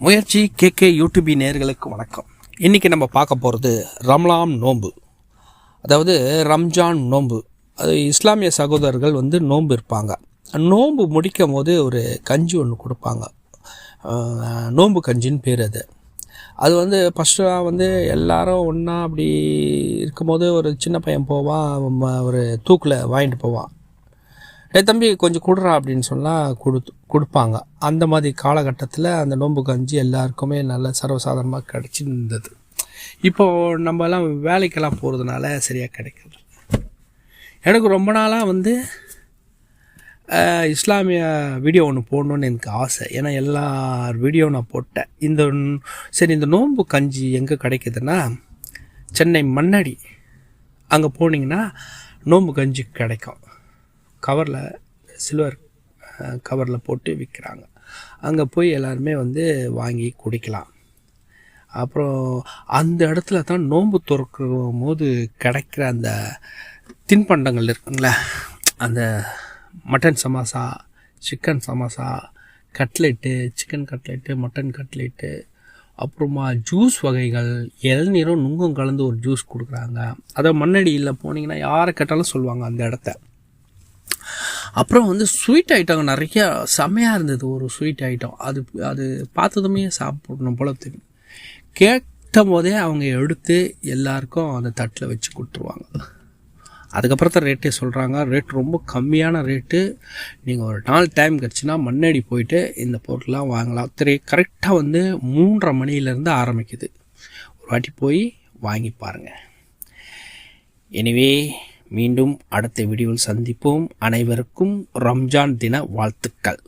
முயற்சி கேகே யூடியூபி நேயர்களுக்கு வணக்கம். இன்றைக்கி நம்ம பார்க்க போகிறது ரம்லான் நோன்பு, அதாவது ரம்ஜான் நோன்பு. அது இஸ்லாமிய சகோதரர்கள் நோன்பு இருப்பாங்க. நோன்பு முடிக்கும் போது ஒரு கஞ்சி ஒன்று கொடுப்பாங்க, நோன்பு கஞ்சின்னு பேர். அது ஃபஸ்ட்டு எல்லாரும் ஒன்றா அப்படி இருக்கும்போது ஒரு சின்ன பையன் போவான், ஒரு தூக்கில் வாங்கிட்டு போவான். தம்பி கொஞ்சம் கொடுறா அப்படின்னு சொன்னால் கொடுப்பாங்க. அந்த மாதிரி காலகட்டத்தில் அந்த நோன்பு கஞ்சி எல்லாருக்குமே நல்ல சர்வசாதாரணமாக கிடச்சிருந்தது. இப்போது நம்மலாம் வேலைக்கெல்லாம் போகிறதுனால சரியாக கிடைக்கிறது. எனக்கு ரொம்ப நாளாக இஸ்லாமிய வீடியோ ஒன்று போடணுன்னு எனக்கு ஆசை. ஏன்னா எல்லார் வீடியோ நான் போட்டேன். இந்த நோன்பு கஞ்சி எங்கே கிடைக்குதுன்னா, சென்னை மண்ணடி அங்கே போனீங்கன்னா நோன்பு கஞ்சி கிடைக்கும். கவரில், சில்வர் கவரில் போட்டு விற்கிறாங்க. அங்கே போய் எல்லாருமே வாங்கி குடிக்கலாம். அப்புறம் அந்த இடத்துல தான் நோன்பு துறக்கும் போது கிடைக்கிற அந்த தின்பண்டங்கள் இருக்குங்களே, அந்த mutton samosa, chicken samosa, cutlet, chicken cutlet, mutton cutlet, அப்புறமா ஜூஸ் வகைகள், இளநீரும் நுங்கும் கலந்து ஒரு ஜூஸ் கொடுக்குறாங்க. அதை மண்ணடியில் போனீங்கன்னா யாரை கேட்டாலும் சொல்லுவாங்க அந்த இடத்த. அப்புறம் ஸ்வீட் ஐட்டம் நிறையா செம்மையாக இருந்தது. ஒரு ஸ்வீட் ஐட்டம் அது பார்த்ததுமே சாப்பிடணும் போல தெரியும். கேட்ட போதே அவங்க எடுத்து எல்லாருக்கும் அந்த தட்டில் வச்சு கொடுத்துருவாங்க. அதுக்கப்புறம் தான் ரேட்டே சொல்கிறாங்க. ரேட் ரொம்ப கம்மியான ரேட்டு. நீங்கள் ஒரு நாள் டைம் கிடச்சின்னா மண்ணடி போயிட்டு இந்த பொருட்கள்லாம் வாங்கலாம். கரெக்டாக 3:30 மணிலேருந்து ஆரம்பிக்குது. ஒரு வாட்டி போய் வாங்கி பாருங்கள். எனவே மீண்டும் அடுத்த வீடியோவில் சந்திப்போம். அனைவருக்கும் ரம்ஜான் தின வாழ்த்துக்கள்.